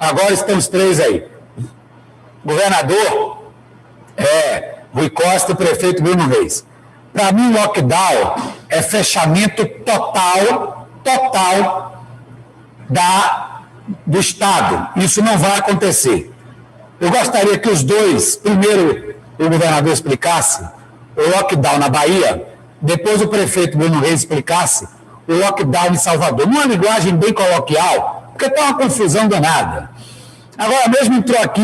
Agora estão os três aí. Governador, Rui Costa e prefeito Bruno Reis. Para mim, lockdown é fechamento total do Estado. Isso não vai acontecer. Eu gostaria que os dois, primeiro o governador explicasse o lockdown na Bahia, depois o prefeito Bruno Reis explicasse o lockdown em Salvador. Numa linguagem bem coloquial, porque está uma confusão danada. Agora mesmo entrou aqui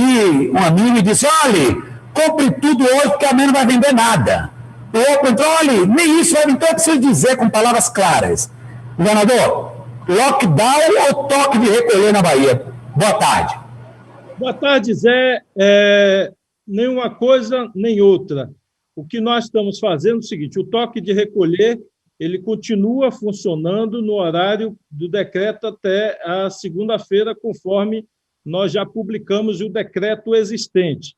um amigo e disse, olha, compre tudo hoje porque amanhã não vai vender nada. O outro entrou, olha, nem isso, então eu preciso dizer com palavras claras. Governador, lockdown ou toque de recolher na Bahia? Boa tarde. Boa tarde, Zé. Nenhuma coisa, nem outra. O que nós estamos fazendo é o seguinte, o toque de recolher, ele continua funcionando no horário do decreto até a segunda-feira, conforme nós já publicamos o decreto existente.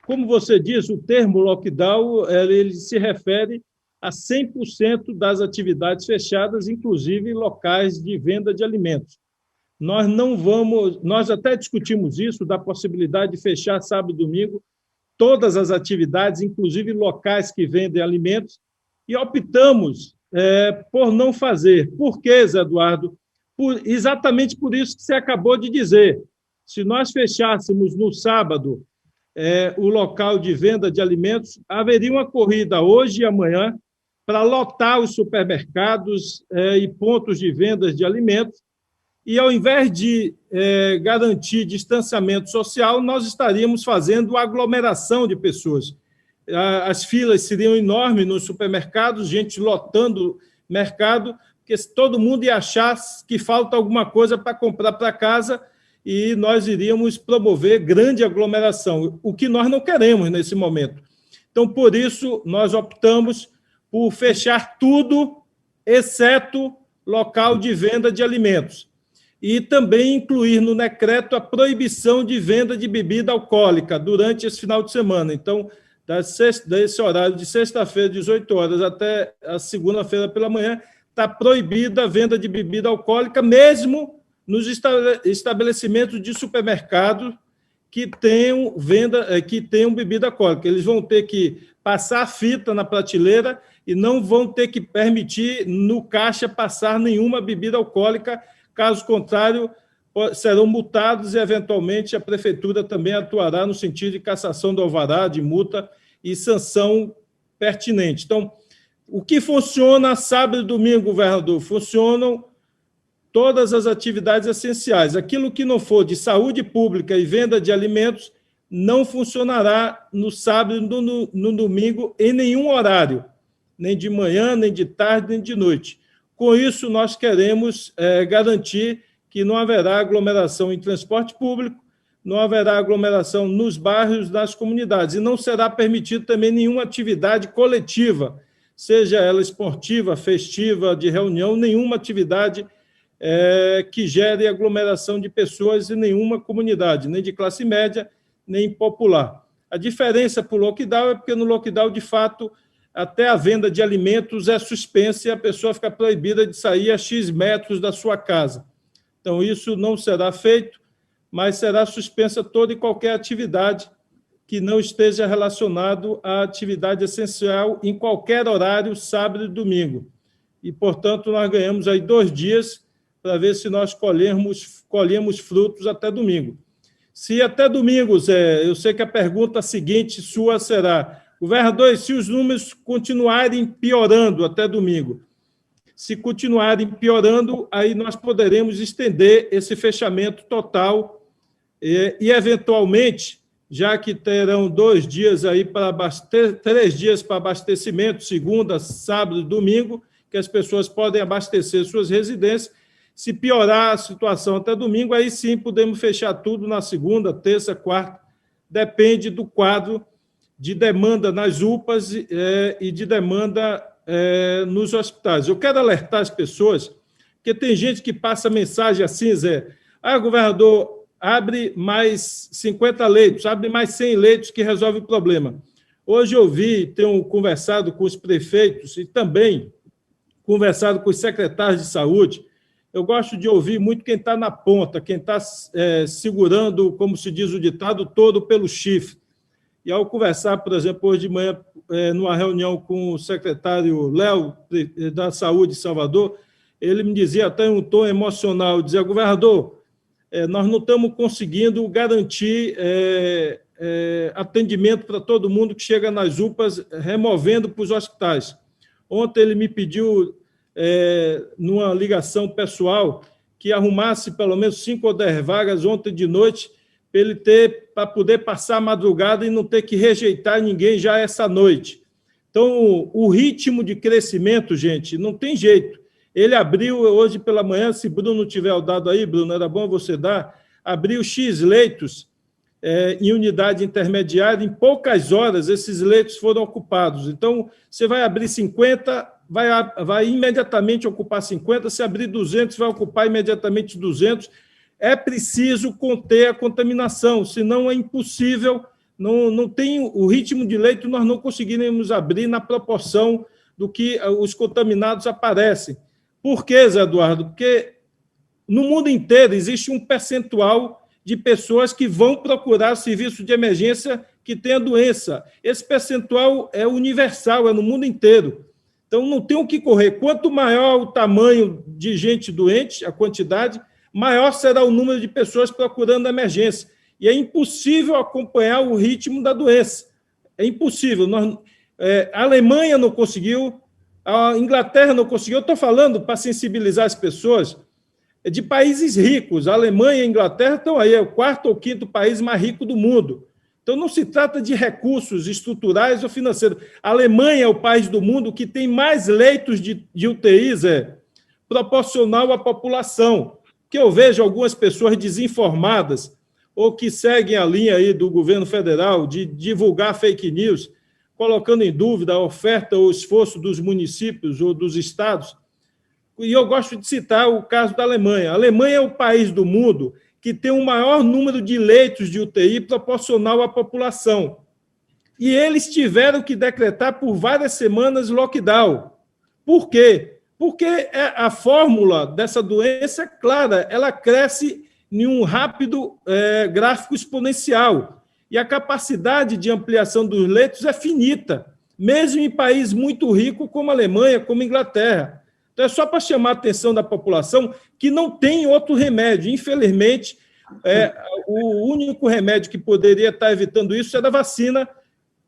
Como você diz, o termo lockdown, ele se refere a 100% das atividades fechadas, inclusive locais de venda de alimentos. Nós até discutimos isso, da possibilidade de fechar sábado e domingo todas as atividades, inclusive locais que vendem alimentos, e optamos por não fazer. Por quê, Zé Eduardo? Exatamente por isso que você acabou de dizer. Se nós fechássemos no sábado o local de venda de alimentos, haveria uma corrida hoje e amanhã para lotar os supermercados e pontos de vendas de alimentos, e, ao invés de garantir distanciamento social, nós estaríamos fazendo aglomeração de pessoas. As filas seriam enormes nos supermercados, gente lotando mercado, porque todo mundo ia achar que falta alguma coisa para comprar para casa e nós iríamos promover grande aglomeração, o que nós não queremos nesse momento. Então, por isso, nós optamos por fechar tudo, exceto local de venda de alimentos. E também incluir no decreto a proibição de venda de bebida alcoólica durante esse final de semana. Então, desse horário de sexta-feira, 18 horas, até a segunda-feira pela manhã, está proibida a venda de bebida alcoólica, mesmo nos estabelecimentos de supermercado que tenham bebida alcoólica. Eles vão ter que passar a fita na prateleira e não vão ter que permitir no caixa passar nenhuma bebida alcoólica. Caso contrário, serão multados e, eventualmente, a Prefeitura também atuará no sentido de cassação do alvará, de multa e sanção pertinente. Então, o que funciona sábado e domingo, governador? Funcionam todas as atividades essenciais. Aquilo que não for de saúde pública e venda de alimentos não funcionará no sábado e no domingo em nenhum horário, nem de manhã, nem de tarde, nem de noite. Com isso, nós queremos garantir que não haverá aglomeração em transporte público, não haverá aglomeração nos bairros, nas comunidades, e não será permitido também nenhuma atividade coletiva, seja ela esportiva, festiva, de reunião, nenhuma atividade que gere aglomeração de pessoas em nenhuma comunidade, nem de classe média, nem popular. A diferença para o lockdown é porque no lockdown, de fato, até a venda de alimentos é suspensa e a pessoa fica proibida de sair a X metros da sua casa. Então, isso não será feito, mas será suspensa toda e qualquer atividade que não esteja relacionado à atividade essencial em qualquer horário, sábado e domingo. E, portanto, nós ganhamos aí 2 dias para ver se nós colhemos frutos até domingo. Se até domingo, Zé, eu sei que a pergunta seguinte sua será: governador, se os números continuarem piorando até domingo, se continuarem piorando, aí nós poderemos estender esse fechamento total e eventualmente, já que terão 2 dias aí para 3 dias para abastecimento, segunda, sábado e domingo, que as pessoas podem abastecer suas residências. Se piorar a situação até domingo, aí sim podemos fechar tudo na segunda, terça, quarta, depende do quadro de demanda nas UPAs e de demanda nos hospitais. Eu quero alertar as pessoas, porque tem gente que passa mensagem assim, Zé: governador, abre mais 50 leitos, abre mais 100 leitos que resolve o problema. Hoje eu tenho conversado com os prefeitos e também conversado com os secretários de saúde, eu gosto de ouvir muito quem está na ponta, quem está segurando, como se diz o ditado, todo pelo chifre. E ao conversar, por exemplo, hoje de manhã, numa reunião com o secretário Léo, da Saúde de Salvador, ele me dizia até em um tom emocional, dizia, governador, nós não estamos conseguindo garantir atendimento para todo mundo que chega nas UPAs, removendo para os hospitais. Ontem ele me pediu, numa ligação pessoal, que arrumasse pelo menos 5 ou 10 vagas ontem de noite, para poder passar a madrugada e não ter que rejeitar ninguém já essa noite. Então, o ritmo de crescimento, gente, não tem jeito. Ele abriu hoje pela manhã, se Bruno tiver o dado aí, Bruno, era bom você dar, abriu X leitos em unidade intermediária, em poucas horas esses leitos foram ocupados. Então, você vai abrir 50, vai imediatamente ocupar 50, se abrir 200, vai ocupar imediatamente 200. É preciso conter a contaminação, senão é impossível, não tem o ritmo de leito, nós não conseguiremos abrir na proporção do que os contaminados aparecem. Por quê, Zé Eduardo? Porque no mundo inteiro existe um percentual de pessoas que vão procurar serviço de emergência que tem a doença. Esse percentual é universal, é no mundo inteiro. Então, não tem o que correr. Quanto maior o tamanho de gente doente, a quantidade, maior será o número de pessoas procurando emergência. E é impossível acompanhar o ritmo da doença. É impossível. A Alemanha não conseguiu, a Inglaterra não conseguiu. Eu estou falando para sensibilizar as pessoas de países ricos. A Alemanha e a Inglaterra estão aí, é o 4º ou 5º país mais rico do mundo. Então, não se trata de recursos estruturais ou financeiros. A Alemanha é o país do mundo que tem mais leitos de UTIs, proporcional à população. Que eu vejo algumas pessoas desinformadas ou que seguem a linha aí do governo federal de divulgar fake news, colocando em dúvida a oferta ou esforço dos municípios ou dos estados. E eu gosto de citar o caso da Alemanha. A Alemanha é o país do mundo que tem o maior número de leitos de UTI proporcional à população. E eles tiveram que decretar por várias semanas lockdown. Por quê? Porque a fórmula dessa doença é clara, ela cresce em um rápido gráfico exponencial. E a capacidade de ampliação dos leitos é finita, mesmo em países muito ricos como a Alemanha, como a Inglaterra. Então, é só para chamar a atenção da população que não tem outro remédio. Infelizmente, o único remédio que poderia estar evitando isso é da vacina.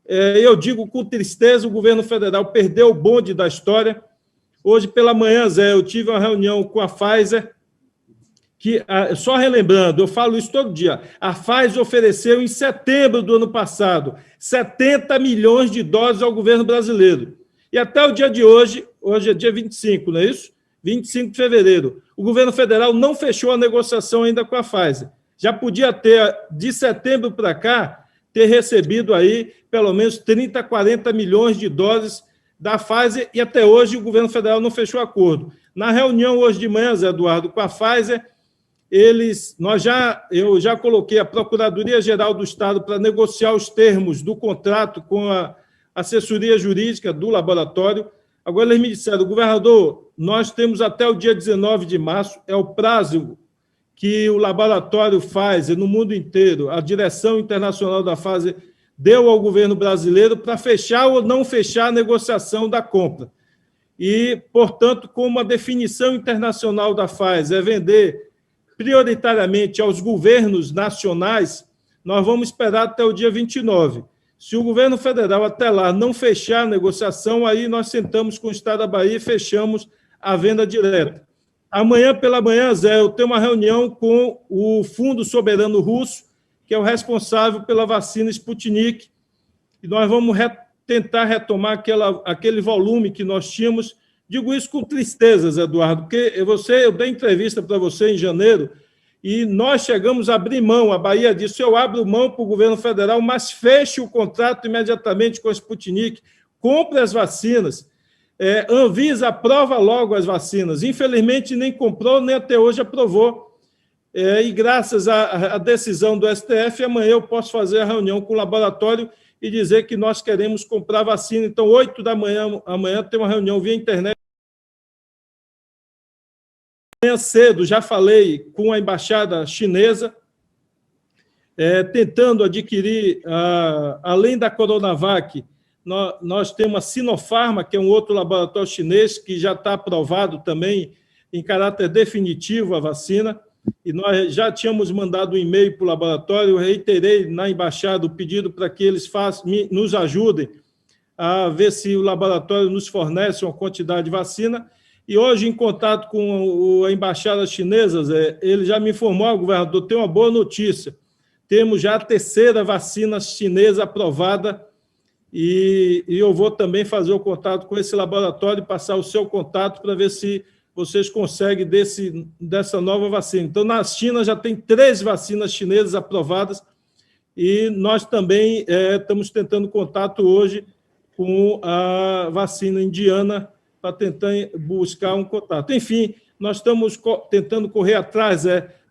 Eu digo com tristeza, o governo federal perdeu o bonde da história. Hoje, pela manhã, Zé, eu tive uma reunião com a Pfizer, que, só relembrando, eu falo isso todo dia, a Pfizer ofereceu em setembro do ano passado 70 milhões de doses ao governo brasileiro. E até o dia de hoje é dia 25, não é isso? 25 de fevereiro. O governo federal não fechou a negociação ainda com a Pfizer. Já podia ter, de setembro para cá, ter recebido aí pelo menos 30, 40 milhões de doses da Pfizer, e até hoje o governo federal não fechou acordo. Na reunião hoje de manhã, Zé Eduardo, com a Pfizer, eu já coloquei a Procuradoria-Geral do Estado para negociar os termos do contrato com a assessoria jurídica do laboratório. Agora eles me disseram, governador, nós temos até o dia 19 de março, é o prazo que o laboratório Pfizer no mundo inteiro, a direção internacional da Pfizer, deu ao governo brasileiro para fechar ou não fechar a negociação da compra. E, portanto, como a definição internacional da Pfizer é vender prioritariamente aos governos nacionais, nós vamos esperar até o dia 29. Se o governo federal até lá não fechar a negociação, aí nós sentamos com o Estado da Bahia e fechamos a venda direta. Amanhã pela manhã, Zé, eu tenho uma reunião com o Fundo Soberano Russo, que é o responsável pela vacina Sputnik, e nós vamos tentar retomar aquele volume que nós tínhamos. Digo isso com tristeza, Zé Eduardo, porque eu dei entrevista para você em janeiro, e nós chegamos a abrir mão, a Bahia disse, eu abro mão para o governo federal, mas feche o contrato imediatamente com a Sputnik, compre as vacinas, Anvisa aprova logo as vacinas. Infelizmente, nem comprou, nem até hoje aprovou. E graças à decisão do STF, amanhã eu posso fazer a reunião com o laboratório e dizer que nós queremos comprar vacina. Então, 8 da manhã, amanhã tem uma reunião via internet. Amanhã cedo já falei com a embaixada chinesa, tentando adquirir, além da Coronavac, nós temos a Sinopharm, que é um outro laboratório chinês, que já está aprovado também em caráter definitivo a vacina, e nós já tínhamos mandado um e-mail para o laboratório, eu reiterei na embaixada o pedido para que eles nos ajudem a ver se o laboratório nos fornece uma quantidade de vacina, e hoje, em contato com a embaixada chinesa, ele já me informou, governador, tem uma boa notícia, temos já a terceira vacina chinesa aprovada, e eu vou também fazer o contato com esse laboratório e passar o seu contato para ver se vocês conseguem dessa nova vacina. Então, na China já tem 3 vacinas chinesas aprovadas e nós também estamos tentando contato hoje com a vacina indiana para tentar buscar um contato. Enfim, nós estamos tentando correr atrás,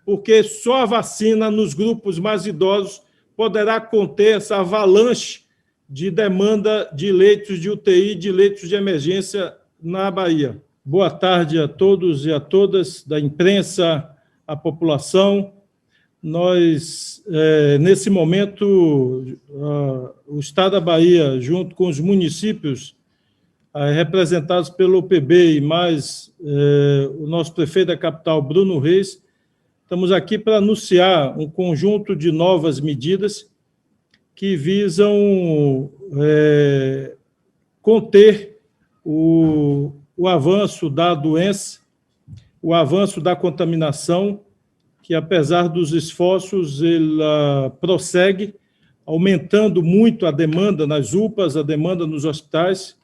porque só a vacina nos grupos mais idosos poderá conter essa avalanche de demanda de leitos de UTI, de leitos de emergência na Bahia. Boa tarde a todos e a todas da imprensa, a população. Nós, nesse momento, o Estado da Bahia, junto com os municípios representados pelo OPB e mais o nosso prefeito da capital, Bruno Reis, estamos aqui para anunciar um conjunto de novas medidas que visam conter o avanço da doença, o avanço da contaminação, que, apesar dos esforços, ela prossegue, aumentando muito a demanda nas UPAs, a demanda nos hospitais,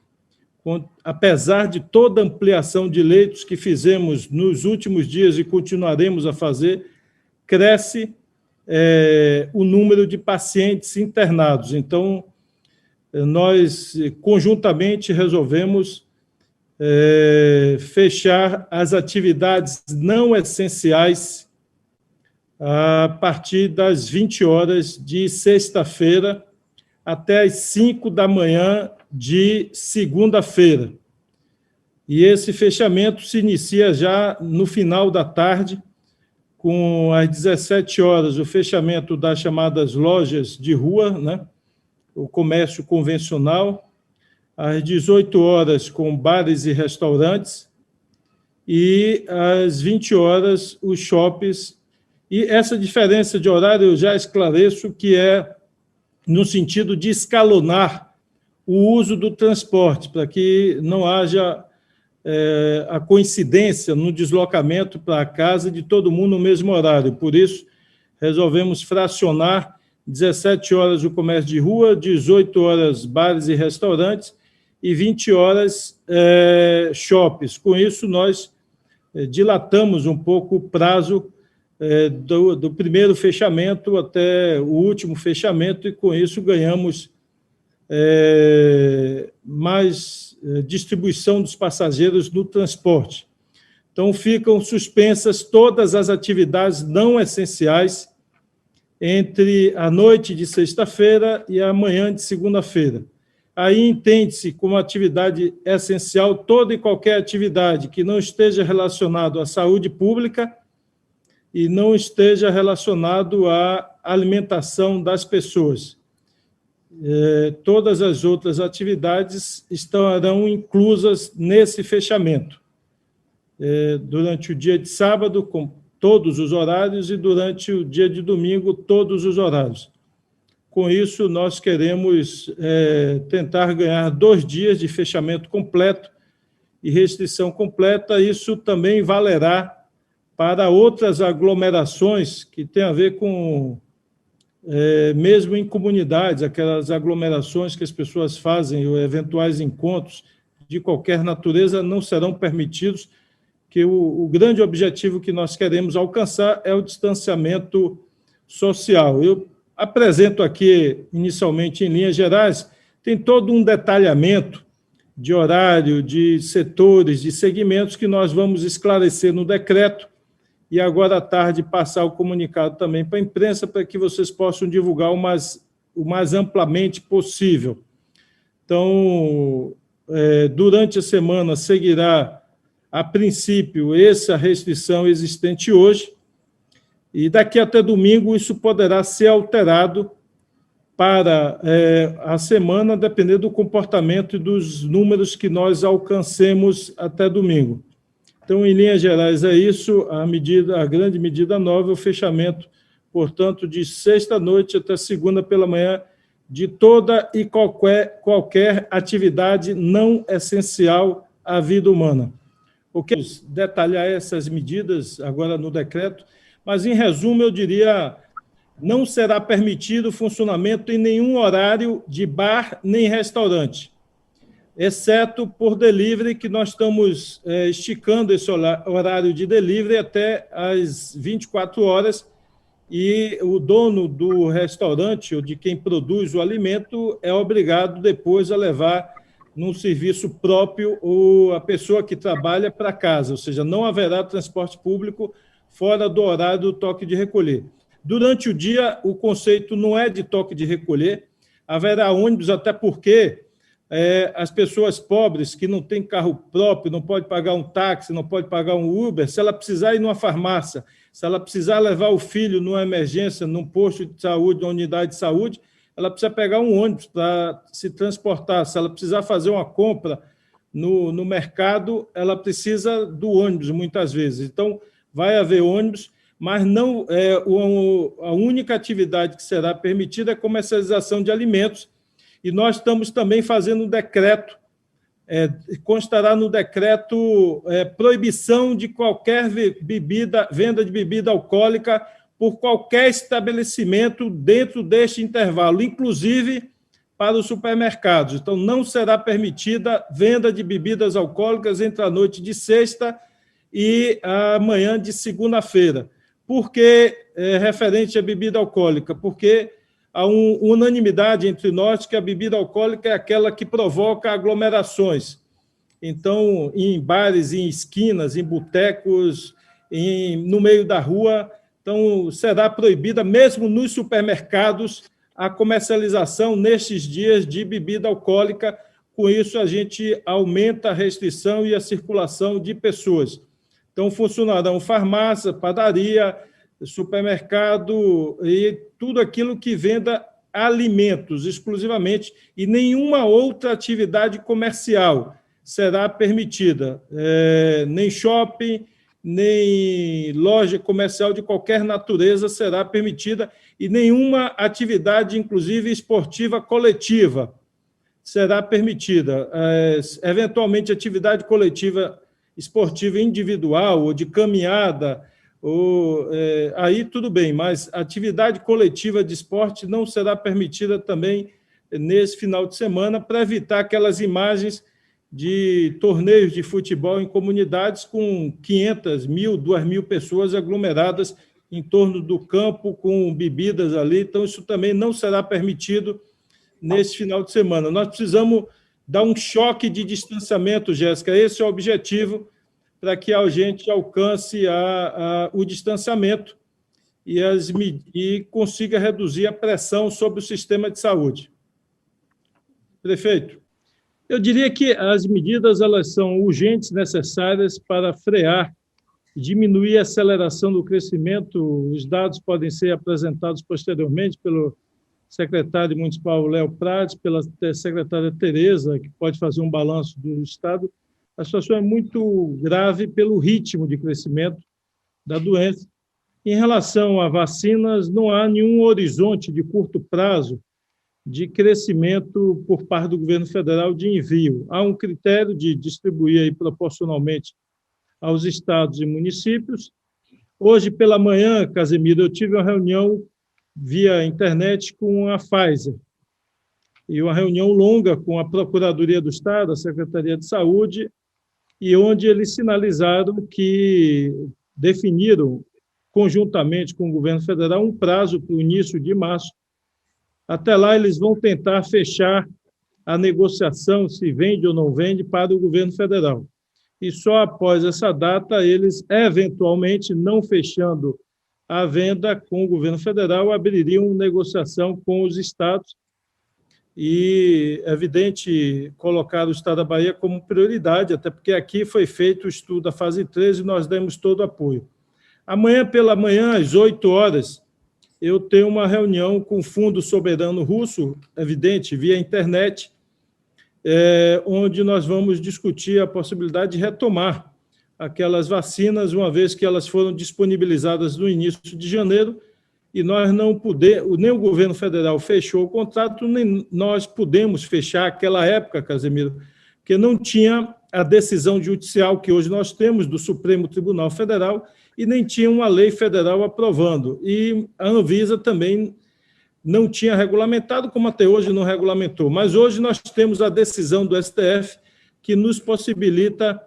apesar de toda a ampliação de leitos que fizemos nos últimos dias e continuaremos a fazer, cresce o número de pacientes internados. Então, nós, conjuntamente, resolvemos fechar as atividades não essenciais a partir das 20 horas de sexta-feira até as 5 da manhã de segunda-feira. E esse fechamento se inicia já no final da tarde, com às 17 horas o fechamento das chamadas lojas de rua, né? O comércio convencional, às 18 horas com bares e restaurantes, e às 20 horas os shoppings. E essa diferença de horário eu já esclareço que é no sentido de escalonar o uso do transporte, para que não haja a coincidência no deslocamento para a casa de todo mundo no mesmo horário. Por isso, resolvemos fracionar 17 horas o comércio de rua, 18 horas bares e restaurantes e 20 horas shoppings. Com isso, nós dilatamos um pouco o prazo do primeiro fechamento até o último fechamento e, com isso, ganhamos mais distribuição dos passageiros no transporte. Então, ficam suspensas todas as atividades não essenciais entre a noite de sexta-feira e a manhã de segunda-feira. Aí entende-se como atividade essencial toda e qualquer atividade que não esteja relacionado à saúde pública e não esteja relacionado à alimentação das pessoas. Todas as outras atividades estarão inclusas nesse fechamento. Durante o dia de sábado, com todos os horários, e durante o dia de domingo, todos os horários. Com isso, nós queremos tentar ganhar 2 dias de fechamento completo e restrição completa. Isso também valerá para outras aglomerações que têm a ver com, mesmo em comunidades, aquelas aglomerações que as pessoas fazem, ou eventuais encontros de qualquer natureza, não serão permitidos, que o grande objetivo que nós queremos alcançar é o distanciamento social. Eu apresento aqui, inicialmente, em linhas gerais, tem todo um detalhamento de horário, de setores, de segmentos que nós vamos esclarecer no decreto e agora à tarde passar o comunicado também para a imprensa para que vocês possam divulgar o mais amplamente possível. Então, durante a semana seguirá a princípio, essa restrição existente hoje, e daqui até domingo isso poderá ser alterado para a semana, dependendo do comportamento e dos números que nós alcancemos até domingo. Então, em linhas gerais, é isso, a grande medida nova é o fechamento, portanto, de sexta-noite até segunda pela manhã, de toda e qualquer atividade não essencial à vida humana. Eu quero detalhar essas medidas agora no decreto, mas, em resumo, eu diria, não será permitido o funcionamento em nenhum horário de bar nem restaurante, exceto por delivery, que nós estamos esticando esse horário de delivery até às 24 horas, e o dono do restaurante ou de quem produz o alimento é obrigado depois a levar num serviço próprio a pessoa que trabalha para casa, ou seja, não haverá transporte público fora do horário do toque de recolher. Durante o dia, o conceito não é de toque de recolher, haverá ônibus, até porque as pessoas pobres que não têm carro próprio, não pode pagar um táxi, não pode pagar um Uber, se ela precisar ir numa farmácia, se ela precisar levar o filho numa emergência, num posto de saúde, numa unidade de saúde, ela precisa pegar um ônibus para se transportar. Se ela precisar fazer uma compra no mercado, ela precisa do ônibus, muitas vezes. Então, vai haver ônibus, mas não a única atividade que será permitida é a comercialização de alimentos, e nós estamos também fazendo um decreto, constará no decreto proibição de qualquer venda de bebida alcoólica por qualquer estabelecimento dentro deste intervalo, inclusive para os supermercados. Então, não será permitida venda de bebidas alcoólicas entre a noite de sexta e a manhã de segunda-feira. Por que referente à bebida alcoólica? Porque há unanimidade entre nós que a bebida alcoólica é aquela que provoca aglomerações. Então, em bares, em esquinas, em botecos, no meio da rua, então será proibida, mesmo nos supermercados, a comercialização nestes dias de bebida alcoólica. Com isso, a gente aumenta a restrição e a circulação de pessoas. Então, funcionarão farmácia, padaria, supermercado e tudo aquilo que venda alimentos exclusivamente, e nenhuma outra atividade comercial será permitida, nem shopping, nem loja comercial de qualquer natureza será permitida, e nenhuma atividade, inclusive esportiva coletiva, será permitida. Eventualmente, atividade coletiva esportiva individual ou de caminhada, aí tudo bem, mas atividade coletiva de esporte não será permitida também nesse final de semana, para evitar aquelas imagens de torneios de futebol em comunidades com 500, 1.000, 2.000 pessoas aglomeradas em torno do campo com bebidas ali. Então, isso também não será permitido nesse final de semana. Nós precisamos dar um choque de distanciamento, Jéssica, esse é o objetivo, para que a gente alcance o distanciamento e consiga reduzir a pressão sobre o sistema de saúde. Prefeito, eu diria que as medidas elas são urgentes, necessárias para frear e diminuir a aceleração do crescimento. Os dados podem ser apresentados posteriormente pelo secretário municipal Léo Prates, pela secretária Tereza, que pode fazer um balanço do Estado. A situação é muito grave pelo ritmo de crescimento da doença. Em relação a vacinas, não há nenhum horizonte de curto prazo de crescimento por parte do governo federal de envio. Há um critério de distribuir aí proporcionalmente aos estados e municípios. Hoje, pela manhã, Casemiro, eu tive uma reunião via internet com a Pfizer, e uma reunião longa com a Procuradoria do Estado, a Secretaria de Saúde, e onde eles sinalizaram que definiram, conjuntamente com o governo federal, um prazo para o início de março. Até lá, eles vão tentar fechar a negociação, se vende ou não vende, para o governo federal. E só após essa data, eles, eventualmente, não fechando a venda com o governo federal, abririam negociação com os estados. e é evidente colocar o Estado da Bahia como prioridade, até porque aqui foi feito o estudo da fase 3 e nós demos todo o apoio. Amanhã pela manhã, às 8 horas, eu tenho uma reunião com o Fundo Soberano Russo, evidente, via internet, onde nós vamos discutir a possibilidade de retomar aquelas vacinas, uma vez que elas foram disponibilizadas no início de janeiro, e nós não podemos, nem o governo federal fechou o contrato, nem nós pudemos fechar aquela época, Casemiro, porque não tinha a decisão judicial que hoje nós temos do Supremo Tribunal Federal e nem tinha uma lei federal aprovando. E a Anvisa também não tinha regulamentado, como até hoje não regulamentou. Mas hoje nós temos a decisão do STF que nos possibilita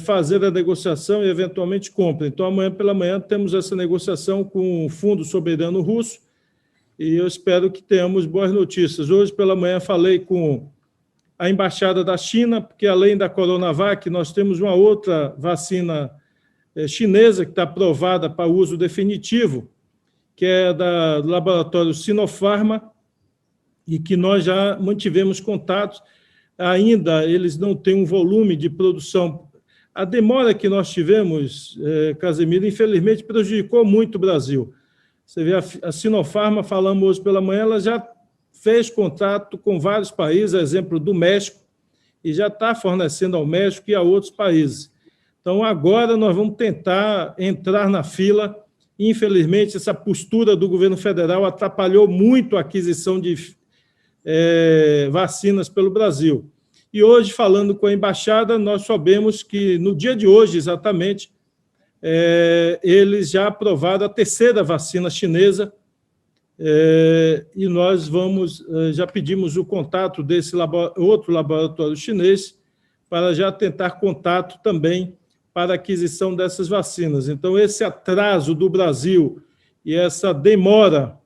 fazer a negociação e, eventualmente, compra. Então, amanhã pela manhã, temos essa negociação com o Fundo Soberano Russo e eu espero que tenhamos boas notícias. Hoje pela manhã falei com a Embaixada da China, porque, além da Coronavac, nós temos uma outra vacina chinesa que está aprovada para uso definitivo, que é do laboratório Sinopharma, e que nós já mantivemos contatos. Ainda eles não têm um volume de produção. A demora que nós tivemos, Casemiro, infelizmente prejudicou muito o Brasil. Você vê a Sinopharma, falamos hoje pela manhã, ela já fez contrato com vários países, exemplo do México, e já está fornecendo ao México e a outros países. Então, agora nós vamos tentar entrar na fila. Infelizmente, essa postura do governo federal atrapalhou muito a aquisição de vacinas pelo Brasil. E hoje, falando com a embaixada, nós sabemos que, no dia de hoje, exatamente, eles já aprovaram a terceira vacina chinesa, e nós já pedimos o contato desse outro laboratório chinês para já tentar contato também para a aquisição dessas vacinas. Então, esse atraso do Brasil e essa demora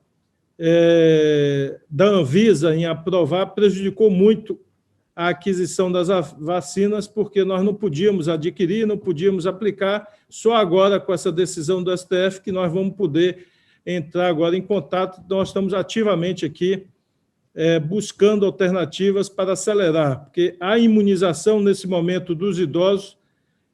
da Anvisa em aprovar prejudicou muito a aquisição das vacinas, porque nós não podíamos adquirir, não podíamos aplicar, só agora com essa decisão do STF que nós vamos poder entrar agora em contato. Nós estamos ativamente aqui buscando alternativas para acelerar, porque a imunização, nesse momento, dos idosos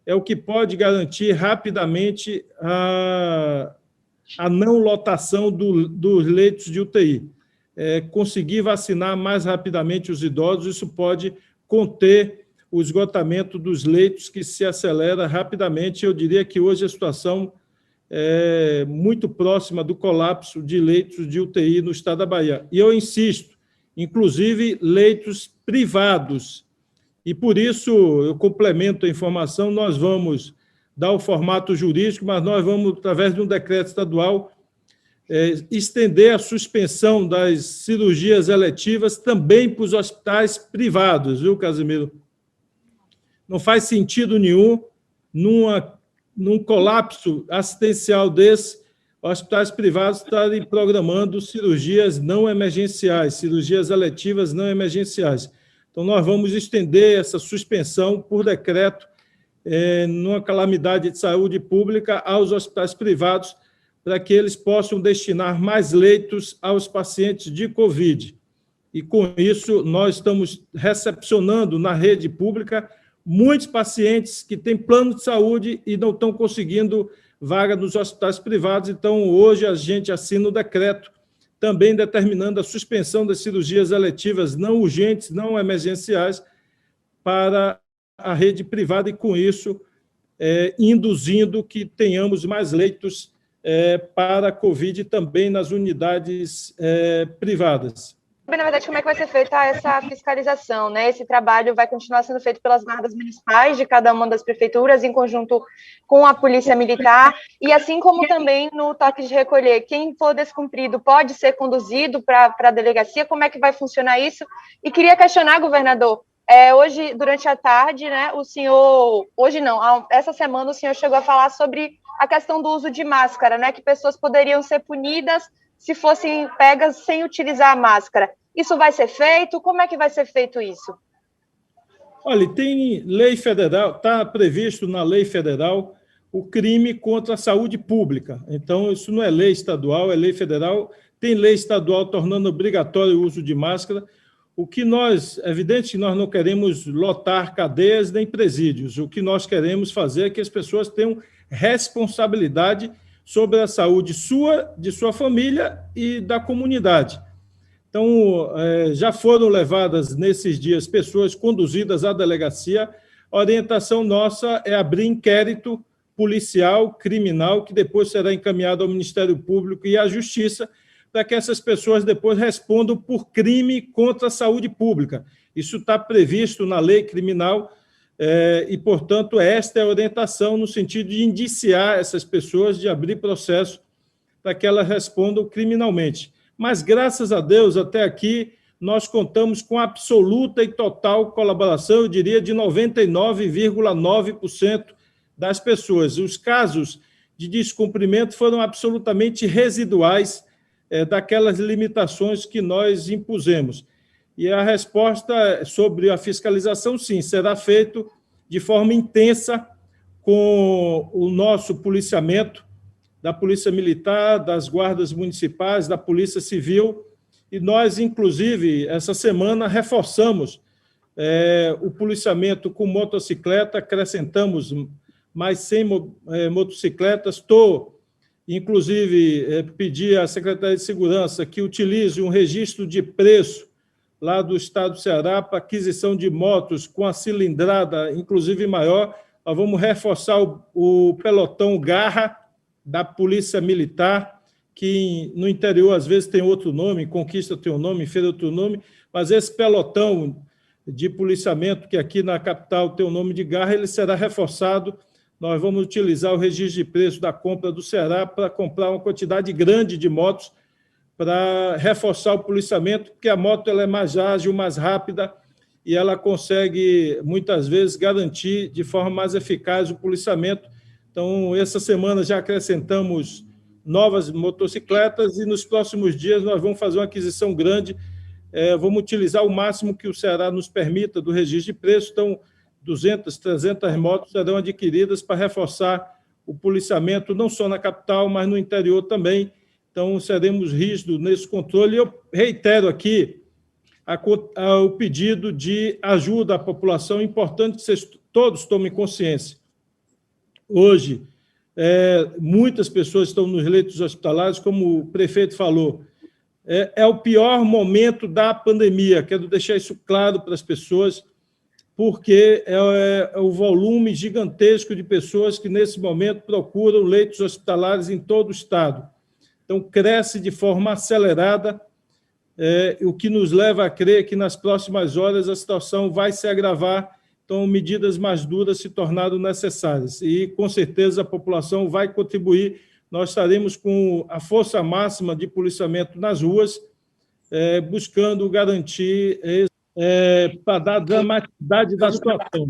é o que pode garantir rapidamente a não lotação dos leitos de UTI. Conseguir vacinar mais rapidamente os idosos, isso pode conter o esgotamento dos leitos, que se acelera rapidamente. Eu diria que hoje a situação é muito próxima do colapso de leitos de UTI no estado da Bahia. E eu insisto, inclusive leitos privados. E, por isso, eu complemento a informação, nós vamos dar o formato jurídico, mas nós vamos, através de um decreto estadual, estender a suspensão das cirurgias eletivas também para os hospitais privados, viu, Casemiro? Não faz sentido nenhum, num colapso assistencial desse, hospitais privados estarem programando cirurgias não emergenciais, cirurgias eletivas não emergenciais. Então, nós vamos estender essa suspensão por decreto, numa calamidade de saúde pública, aos hospitais privados, para que eles possam destinar mais leitos aos pacientes de Covid. E, com isso, nós estamos recepcionando na rede pública muitos pacientes que têm plano de saúde e não estão conseguindo vaga nos hospitais privados. Então, hoje, a gente assina o decreto também determinando a suspensão das cirurgias eletivas não urgentes, não emergenciais, para a rede privada e, com isso, induzindo que tenhamos mais leitos para a Covid também nas unidades privadas. Na verdade, como é que vai ser feita essa fiscalização, né? Esse trabalho vai continuar sendo feito pelas guardas municipais de cada uma das prefeituras, em conjunto com a Polícia Militar, e assim como também no toque de recolher, quem for descumprido pode ser conduzido para a delegacia. Como é que vai funcionar isso? E queria questionar, governador, hoje, durante a tarde, né, o senhor, hoje não, essa semana o senhor chegou a falar sobre a questão do uso de máscara, né, que pessoas poderiam ser punidas se fossem pegas sem utilizar a máscara. Isso vai ser feito? Como é que vai ser feito isso? Olha, tem lei federal, está previsto na lei federal o crime contra a saúde pública. Então, isso não é lei estadual, é lei federal. tem lei estadual tornando obrigatório o uso de máscara. O que nós, é evidente que nós não queremos lotar cadeias nem presídios, o que nós queremos fazer é que as pessoas tenham responsabilidade sobre a saúde sua, de sua família e da comunidade. Então, já foram levadas nesses dias pessoas conduzidas à delegacia. A orientação nossa é abrir inquérito policial, criminal, que depois será encaminhado ao Ministério Público e à Justiça, para que essas pessoas depois respondam por crime contra a saúde pública. Isso está previsto na lei criminal e, portanto, esta é a orientação no sentido de indiciar essas pessoas, de abrir processo para que elas respondam criminalmente. Mas, graças a Deus, até aqui, nós contamos com absoluta e total colaboração, eu diria, de 99,9% das pessoas. Os casos de descumprimento foram absolutamente residuais daquelas limitações que nós impusemos. E a resposta sobre a fiscalização, sim, será feito de forma intensa com o nosso policiamento, da Polícia Militar, das guardas municipais, da Polícia Civil, e nós, inclusive, essa semana, reforçamos o policiamento com motocicleta, acrescentamos mais 100 motocicletas. Inclusive, pedi à Secretaria de Segurança que utilize um registro de preço lá do Estado do Ceará para aquisição de motos com a cilindrada, inclusive, maior. Nós vamos reforçar o pelotão Garra da Polícia Militar, que no interior, às vezes, tem outro nome, Conquista tem um nome, Feira outro nome, mas esse pelotão de policiamento, que aqui na capital tem o nome de Garra, ele será reforçado. Nós vamos utilizar o registro de preço da compra do Ceará para comprar uma quantidade grande de motos para reforçar o policiamento, porque a moto ela é mais ágil, mais rápida e ela consegue, muitas vezes, garantir de forma mais eficaz o policiamento. Então, essa semana já acrescentamos novas motocicletas e nos próximos dias nós vamos fazer uma aquisição grande, vamos utilizar o máximo que o Ceará nos permita do registro de preço. Então, 200, 300 motos serão adquiridas para reforçar o policiamento, não só na capital, mas no interior também. Então, seremos rígidos nesse controle. Eu reitero aqui o pedido de ajuda à população. É importante que vocês todos tomem consciência. Hoje, muitas pessoas estão nos leitos hospitalares, como o prefeito falou. É o pior momento da pandemia. Quero deixar isso claro para as pessoas, porque é o volume gigantesco de pessoas que, nesse momento, procuram leitos hospitalares em todo o Estado. Então, cresce de forma acelerada, o que nos leva a crer que, nas próximas horas, a situação vai se agravar, então, medidas mais duras se tornaram necessárias. E, com certeza, a população vai contribuir. Nós estaremos com a força máxima de policiamento nas ruas, buscando garantir para dar dramaticidade da situação.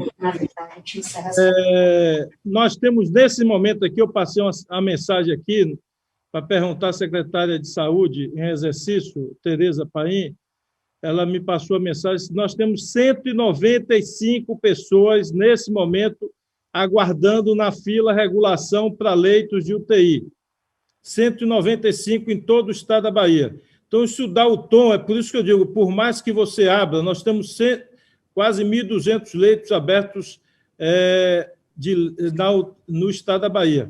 Nós temos, nesse momento aqui, eu passei a mensagem aqui para perguntar à secretária de Saúde, em exercício, Tereza Paim, ela me passou a mensagem, nós temos 195 pessoas, nesse momento, aguardando na fila regulação para leitos de UTI. 195 em todo o Estado da Bahia. Então, isso dá o tom, é por isso que eu digo, por mais que você abra, nós temos quase 1.200 leitos abertos no Estado da Bahia,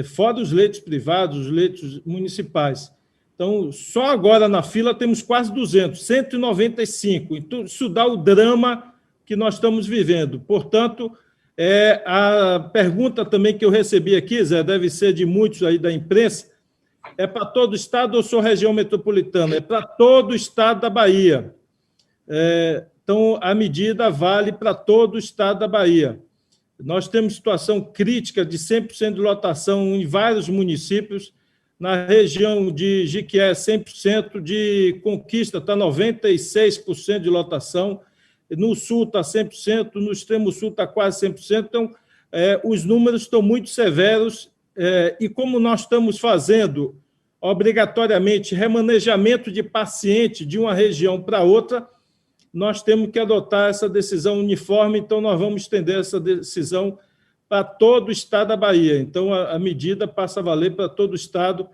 fora os leitos privados, os leitos municipais. Então, só agora na fila temos quase 200, 195. Então, isso dá o drama que nós estamos vivendo. Portanto, a pergunta também que eu recebi aqui, Zé, deve ser de muitos aí da imprensa, é para todo o Estado ou só região metropolitana? É para todo o Estado da Bahia. Então, a medida vale para todo o Estado da Bahia. Nós temos situação crítica de 100% de lotação em vários municípios. Na região de Jiquié, 100%, de Conquista está 96% de lotação, no Sul está 100%, no Extremo Sul está quase 100%. Então, os números estão muito severos e como nós estamos fazendo obrigatoriamente remanejamento de paciente de uma região para outra, nós temos que adotar essa decisão uniforme, então nós vamos estender essa decisão para todo o Estado da Bahia. Então, a medida passa a valer para todo o Estado.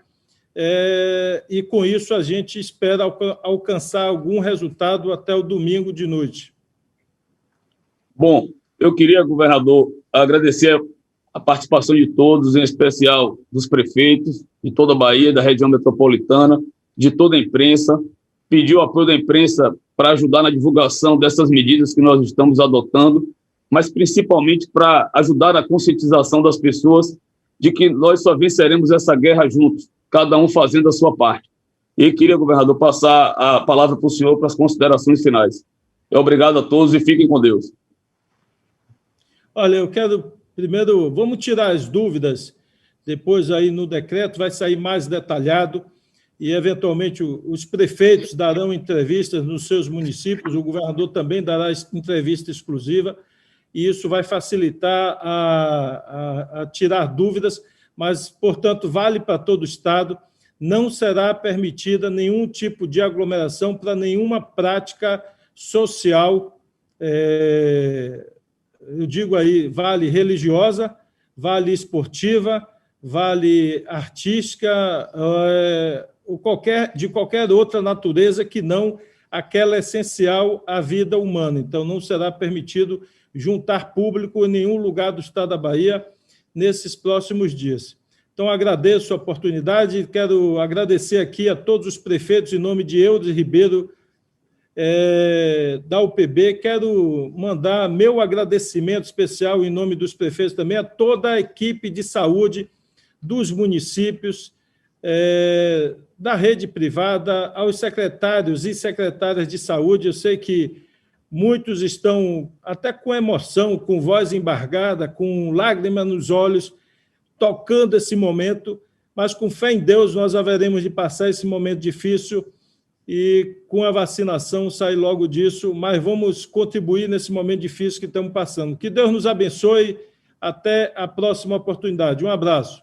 e com isso a gente espera alcançar algum resultado até o domingo de noite. Bom, eu queria, governador, agradecer a participação de todos, em especial dos prefeitos de toda a Bahia, da região metropolitana, de toda a imprensa, pedir o apoio da imprensa para ajudar na divulgação dessas medidas que nós estamos adotando, mas principalmente para ajudar na conscientização das pessoas de que nós só venceremos essa guerra juntos, cada um fazendo a sua parte. E queria, governador, passar a palavra para o senhor para as considerações finais. Obrigado a todos e fiquem com Deus. Olha, eu quero, primeiro, vamos tirar as dúvidas, depois aí no decreto vai sair mais detalhado e, eventualmente, os prefeitos darão entrevistas nos seus municípios, o governador também dará entrevista exclusiva, e isso vai facilitar a tirar dúvidas, mas, portanto, vale para todo o Estado, não será permitida nenhum tipo de aglomeração para nenhuma prática social, eu digo aí, vale religiosa, vale esportiva, vale artística, de qualquer outra natureza que não aquela essencial à vida humana. Então, não será permitido juntar público em nenhum lugar do Estado da Bahia nesses próximos dias. Então, agradeço a oportunidade e quero agradecer aqui a todos os prefeitos, em nome de Eudes Ribeiro, da UPB. Quero mandar meu agradecimento especial, em nome dos prefeitos também, a toda a equipe de saúde dos municípios, da rede privada, aos secretários e secretárias de saúde. Eu sei que muitos estão até com emoção, com voz embargada, com lágrimas nos olhos, tocando esse momento, mas com fé em Deus nós haveremos de passar esse momento difícil e com a vacinação sair logo disso, mas vamos contribuir nesse momento difícil que estamos passando. Que Deus nos abençoe, até a próxima oportunidade. Um abraço.